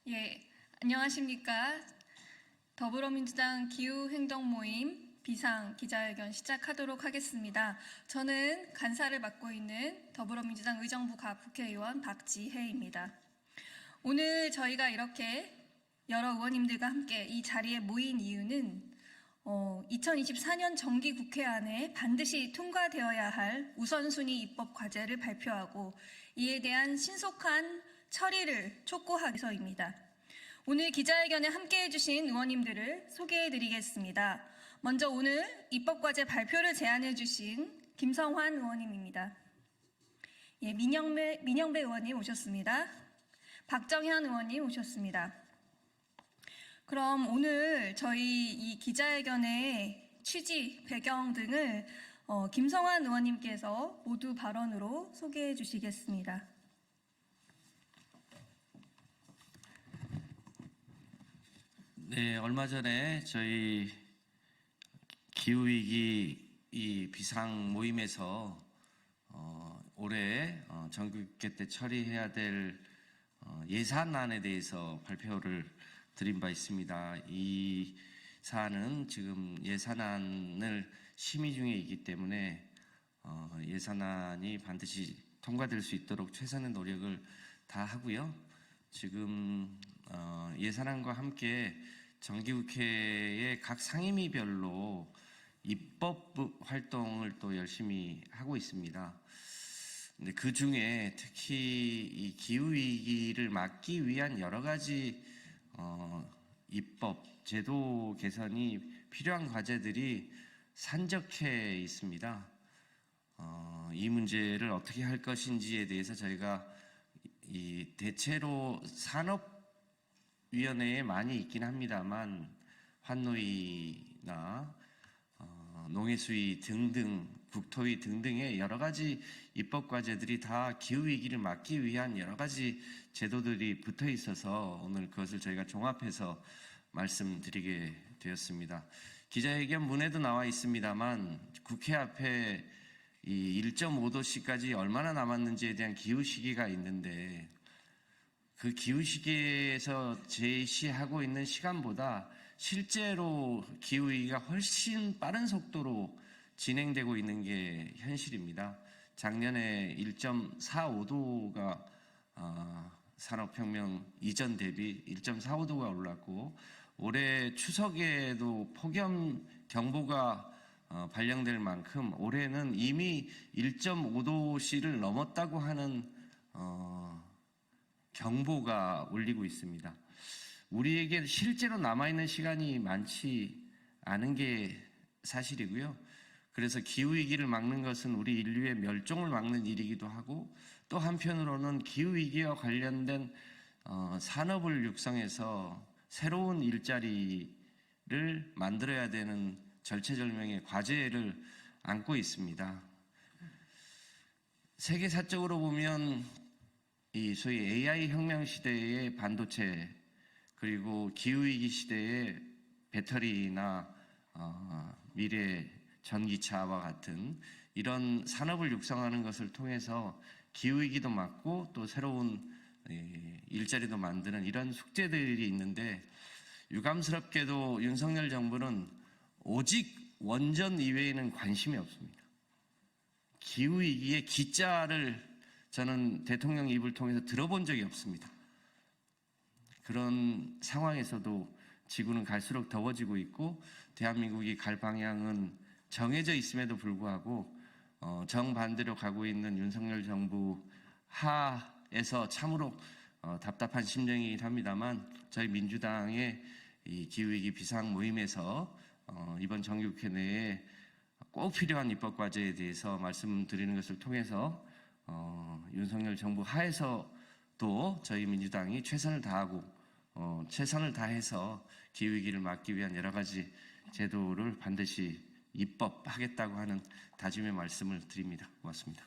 예, 안녕하십니까. 더불어민주당 기후행동 모임 비상 기자회견 시작하도록 하겠습니다. 저는 간사를 맡고 있는 더불어민주당 의정부 국회의원 박지혜입니다. 오늘 저희가 이렇게 여러 의원님들과 함께 이 자리에 모인 이유는 2024년 정기국회 안에 반드시 통과되어야 할 우선순위 입법 과제를 발표하고 이에 대한 신속한 처리를 촉구하기 위해서입니다. 오늘 기자회견에 함께해 주신 의원님들을 소개해 드리겠습니다. 먼저 오늘 입법과제 발표를 제안해 주신 김성환 의원님입니다. 예, 민영배 의원님 오셨습니다. 박정현 의원님 오셨습니다. 그럼 오늘 저희 이 기자회견의 취지, 배경 등을 김성환 의원님께서 모두 발언으로 소개해 주시겠습니다. 네, 얼마 전에 저희 기후위기 이 비상 모임에서 올해 정기국회 때 처리해야 될 예산안에 대해서 발표를 드린 바 있습니다. 이 사안은 지금 예산안을 심의 중에 있기 때문에 예산안이 반드시 통과될 수 있도록 최선의 노력을 다 하고요. 지금 예산안과 함께 정기국회의 각 상임위별로 입법 활동을 또 열심히 하고 있습니다. 근데 그 중에 특히 이 기후위기를 막기 위한 여러 가지 입법, 제도 개선이 필요한 과제들이 산적해 있습니다. 이 문제를 어떻게 할 것인지에 대해서 저희가 대체로 산업위원회에 많이 있긴 합니다만 환노위나 농해수위 등등 국토위 등등의 여러 가지 입법 과제들이 다 기후위기를 막기 위한 여러 가지 제도들이 붙어 있어서 오늘 그것을 저희가 종합해서 말씀드리게 되었습니다. 기자회견 문에도 나와 있습니다만 국회 앞에 이 1.5도씨까지 얼마나 남았는지에 대한 기후시기가 있는데 그 기후시기에서 제시하고 있는 시간보다 실제로 기후위기가 훨씬 빠른 속도로 진행되고 있는 게 현실입니다. 작년에 1.45도가 산업혁명 이전 대비 1.45도가 올랐고 올해 추석에도 폭염 경보가 발령될 만큼 올해는 이미 1.5도씨를 넘었다고 하는 경보가 울리고 있습니다. 우리에게 실제로 남아있는 시간이 많지 않은 게 사실이고요. 그래서 기후위기를 막는 것은 우리 인류의 멸종을 막는 일이기도 하고 또 한편으로는 기후위기와 관련된 산업을 육성해서 새로운 일자리를 만들어야 되는 절체절명의 과제를 안고 있습니다. 세계사적으로 보면 이 소위 AI 혁명 시대의 반도체 그리고 기후위기 시대의 배터리나 미래 전기차와 같은 이런 산업을 육성하는 것을 통해서 기후위기도 막고 또 새로운 일자리도 만드는 이런 숙제들이 있는데 유감스럽게도 윤석열 정부는 오직 원전 이외에는 관심이 없습니다. 기후위기의 기자를 저는 대통령 입을 통해서 들어본 적이 없습니다. 그런 상황에서도 지구는 갈수록 더워지고 있고 대한민국이 갈 방향은 정해져 있음에도 불구하고 정반대로 가고 있는 윤석열 정부 하에서 참으로 답답한 심정이긴 합니다만 저희 민주당의 이 기후위기 비상 모임에서 이번 정기국회 내에 꼭 필요한 입법 과제에 대해서 말씀드리는 것을 통해서 윤석열 정부 하에서도 저희 민주당이 최선을 다하고 최선을 다해서 기후위기를 막기 위한 여러 가지 제도를 반드시 입법하겠다고 하는 다짐의 말씀을 드립니다. 고맙습니다.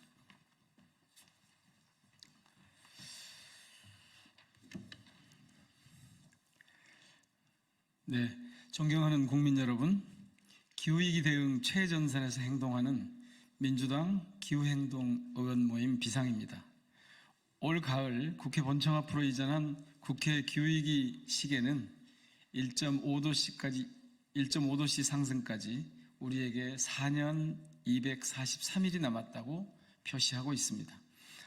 네, 존경하는 국민 여러분, 기후위기 대응 최전선에서 행동하는 민주당 기후행동 의원 모임 비상입니다. 올 가을 국회 본청 앞으로 이전한 국회 기후위기 시계는 1.5도씨 상승까지 우리에게 4년 243일이 남았다고 표시하고 있습니다.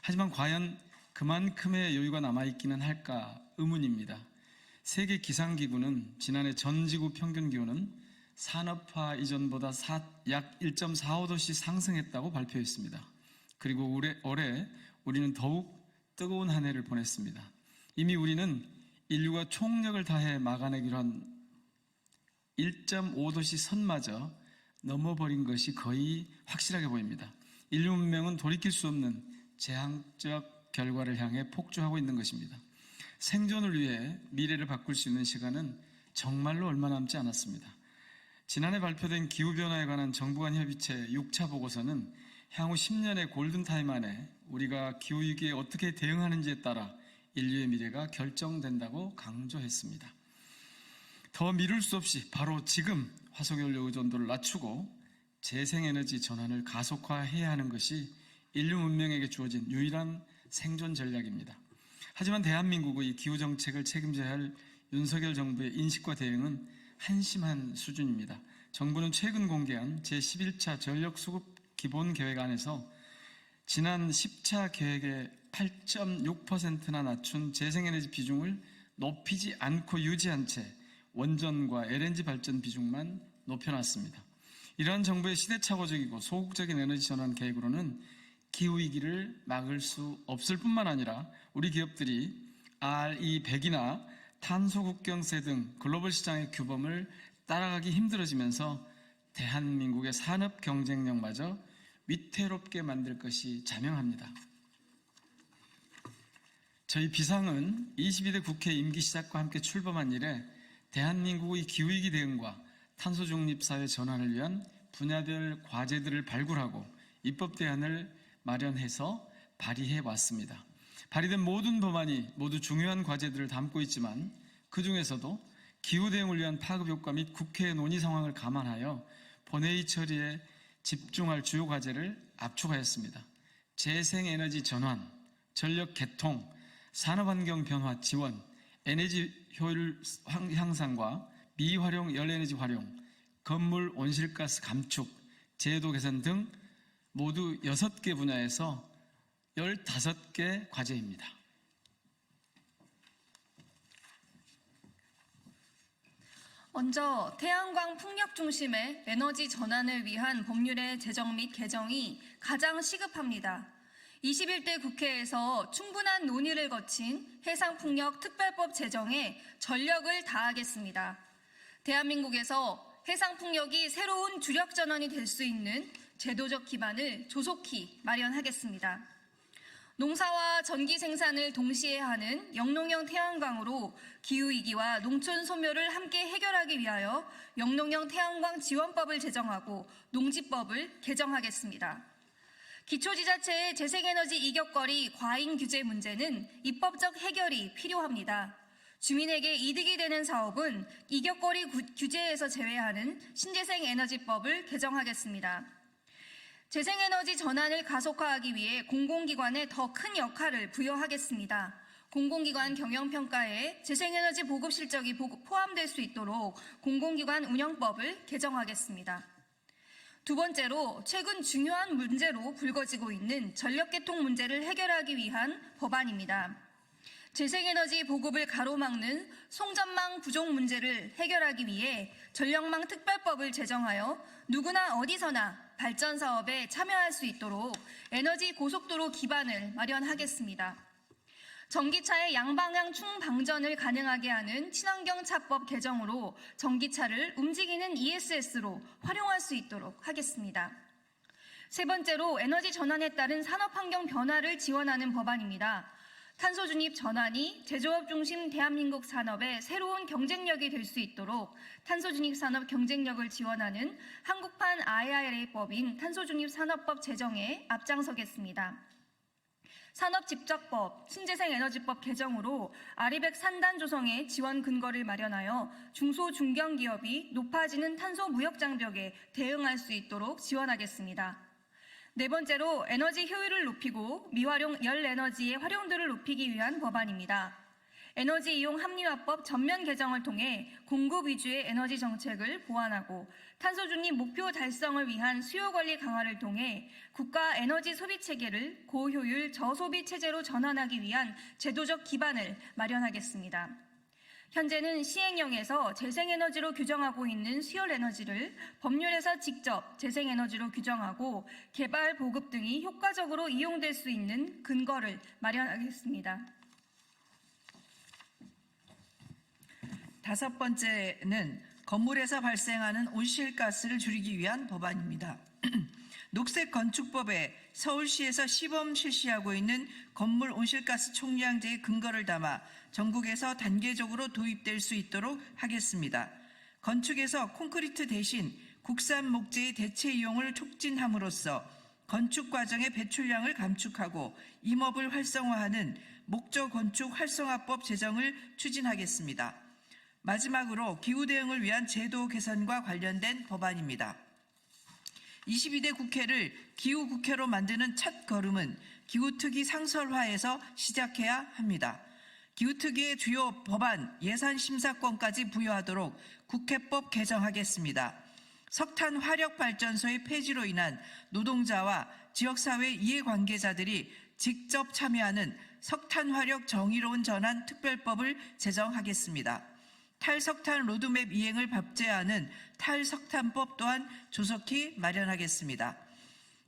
하지만 과연 그만큼의 여유가 남아있기는 할까 의문입니다. 세계 기상기구는 지난해 전 지구 평균 기온은 산업화 이전보다 약 1.45도씩 상승했다고 발표했습니다. 그리고 올해 우리는 더욱 뜨거운 한 해를 보냈습니다. 이미 우리는 인류가 총력을 다해 막아내기로 한 1.5도씨 선마저 넘어버린 것이 거의 확실하게 보입니다. 인류 문명은 돌이킬 수 없는 재앙적 결과를 향해 폭주하고 있는 것입니다. 생존을 위해 미래를 바꿀 수 있는 시간은 정말로 얼마 남지 않았습니다. 지난해 발표된 기후변화에 관한 정부 간 협의체 6차 보고서는 향후 10년의 골든타임 안에 우리가 기후위기에 어떻게 대응하는지에 따라 인류의 미래가 결정된다고 강조했습니다. 더 미룰 수 없이 바로 지금 화석연료 의존도를 낮추고 재생에너지 전환을 가속화해야 하는 것이 인류 문명에게 주어진 유일한 생존 전략입니다. 하지만 대한민국의 기후정책을 책임져야 할 윤석열 정부의 인식과 대응은 한심한 수준입니다. 정부는 최근 공개한 제11차 전력수급 기본계획안에서 지난 10차 계획의 8.6%나 낮춘 재생에너지 비중을 높이지 않고 유지한 채 원전과 LNG 발전 비중만 높여놨습니다. 이러한 정부의 시대착오적이고 소극적인 에너지 전환 계획으로는 기후위기를 막을 수 없을 뿐만 아니라 우리 기업들이 RE100이나 탄소국경세 등 글로벌 시장의 규범을 따라가기 힘들어지면서 대한민국의 산업 경쟁력마저 위태롭게 만들 것이 자명합니다. 저희 비상은 22대 국회 임기 시작과 함께 출범한 이래 대한민국의 기후위기 대응과 탄소중립사회 전환을 위한 분야별 과제들을 발굴하고 입법 대안을 마련해서 발의해 왔습니다. 발의된 모든 법안이 모두 중요한 과제들을 담고 있지만 그 중에서도 기후대응을 위한 파급효과 및 국회 논의 상황을 감안하여 본회의 처리에 집중할 주요 과제를 압축하였습니다. 재생에너지 전환, 전력 개통, 산업환경 변화 지원, 에너지 효율 향상과 미활용 열에너지 활용, 건물 온실가스 감축, 제도 개선 등 모두 6개 분야에서 15개 과제입니다. 먼저 태양광 풍력 중심의 에너지 전환을 위한 법률의 제정 및 개정이 가장 시급합니다. 21대 국회에서 충분한 논의를 거친 해상풍력 특별법 제정에 전력을 다하겠습니다. 대한민국에서 해상풍력이 새로운 주력 전환이 될 수 있는 제도적 기반을 조속히 마련하겠습니다. 농사와 전기 생산을 동시에 하는 영농형 태양광으로 기후위기와 농촌 소멸을 함께 해결하기 위하여 영농형 태양광 지원법을 제정하고 농지법을 개정하겠습니다. 기초지자체의 재생에너지 이격거리 과잉 규제 문제는 입법적 해결이 필요합니다. 주민에게 이득이 되는 사업은 이격거리 규제에서 제외하는 신재생에너지법을 개정하겠습니다. 재생에너지 전환을 가속화하기 위해 공공기관에 더 큰 역할을 부여하겠습니다. 공공기관 경영평가에 재생에너지 보급 실적이 포함될 수 있도록 공공기관 운영법을 개정하겠습니다. 두 번째로 최근 중요한 문제로 불거지고 있는 전력개통 문제를 해결하기 위한 법안입니다. 재생에너지 보급을 가로막는 송전망 부족 문제를 해결하기 위해 전력망 특별법을 제정하여 누구나 어디서나 발전 사업에 참여할 수 있도록 에너지 고속도로 기반을 마련하겠습니다. 전기차의 양방향 충방전을 가능하게 하는 친환경차법 개정으로 전기차를 움직이는 ESS로 활용할 수 있도록 하겠습니다. 세 번째로 에너지 전환에 따른 산업환경 변화를 지원하는 법안입니다. 탄소 중립 전환이 제조업 중심 대한민국 산업의 새로운 경쟁력이 될 수 있도록 탄소 중립 산업 경쟁력을 지원하는 한국판 IRA법인 탄소 중립 산업법 제정에 앞장서겠습니다. 산업집적법, 신재생에너지법 개정으로 아리백 산단 조성의 지원 근거를 마련하여 중소 중견기업이 높아지는 탄소 무역 장벽에 대응할 수 있도록 지원하겠습니다. 네 번째로 에너지 효율을 높이고 미활용 열 에너지의 활용도를 높이기 위한 법안입니다. 에너지 이용 합리화법 전면 개정을 통해 공급 위주의 에너지 정책을 보완하고 탄소 중립 목표 달성을 위한 수요 관리 강화를 통해 국가 에너지 소비 체계를 고효율 저소비 체제로 전환하기 위한 제도적 기반을 마련하겠습니다. 현재는 시행령에서 재생에너지로 규정하고 있는 수열 에너지를 법률에서 직접 재생에너지로 규정하고 개발, 보급 등이 효과적으로 이용될 수 있는 근거를 마련하겠습니다. 다섯 번째는 건물에서 발생하는 온실가스를 줄이기 위한 법안입니다. 녹색건축법에 서울시에서 시범 실시하고 있는 건물 온실가스 총량제의 근거를 담아 전국에서 단계적으로 도입될 수 있도록 하겠습니다. 건축에서 콘크리트 대신 국산 목재의 대체 이용을 촉진함으로써 건축 과정의 배출량을 감축하고 임업을 활성화하는 목조건축 활성화법 제정을 추진하겠습니다. 마지막으로 기후 대응을 위한 제도 개선과 관련된 법안입니다. 22대 국회를 기후국회로 만드는 첫 걸음은 기후특위 상설화에서 시작해야 합니다. 기후특위의 주요 법안 예산 심사권까지 부여하도록 국회법 개정하겠습니다. 석탄 화력발전소의 폐지로 인한 노동자와 지역사회 이해관계자들이 직접 참여하는 석탄 화력 정의로운 전환 특별법을 제정하겠습니다. 탈석탄 로드맵 이행을 법제화하는 탈석탄법 또한 조속히 마련하겠습니다.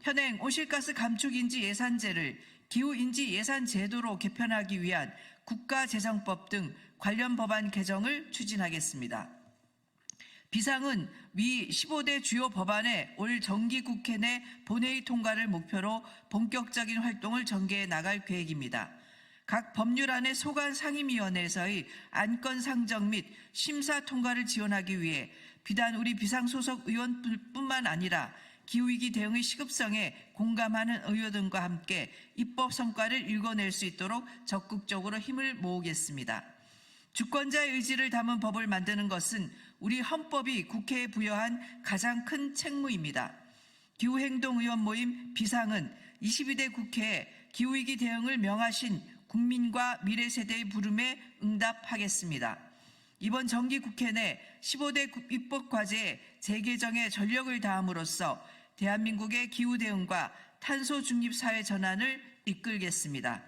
현행 온실가스 감축인지 예산제를 기후인지 예산제도로 개편하기 위한 국가재정법 등 관련 법안 개정을 추진하겠습니다. 비상은 위 15대 주요 법안의 올 정기국회 내 본회의 통과를 목표로 본격적인 활동을 전개해 나갈 계획입니다. 각 법률안의 소관 상임위원회에서의 안건 상정 및 심사 통과를 지원하기 위해 비단 우리 비상소속 의원뿐만 아니라 기후위기 대응의 시급성에 공감하는 의원들과 함께 입법 성과를 읽어낼 수 있도록 적극적으로 힘을 모으겠습니다. 주권자의 의지를 담은 법을 만드는 것은 우리 헌법이 국회에 부여한 가장 큰 책무입니다. 기후행동의원 모임 비상은 22대 국회에 기후위기 대응을 명하신 국민과 미래세대의 부름에 응답하겠습니다. 이번 정기국회 내 15대 입법과제의 재개정에 전력을 다함으로써 대한민국의 기후대응과 탄소중립사회 전환을 이끌겠습니다.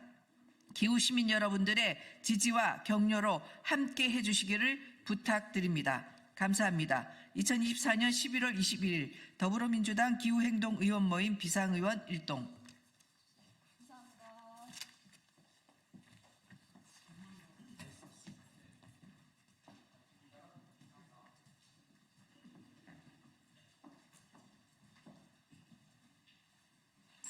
기후시민 여러분들의 지지와 격려로 함께 해주시기를 부탁드립니다. 감사합니다. 2024년 11월 21일 더불어민주당 기후행동의원 모임 비상의원 일동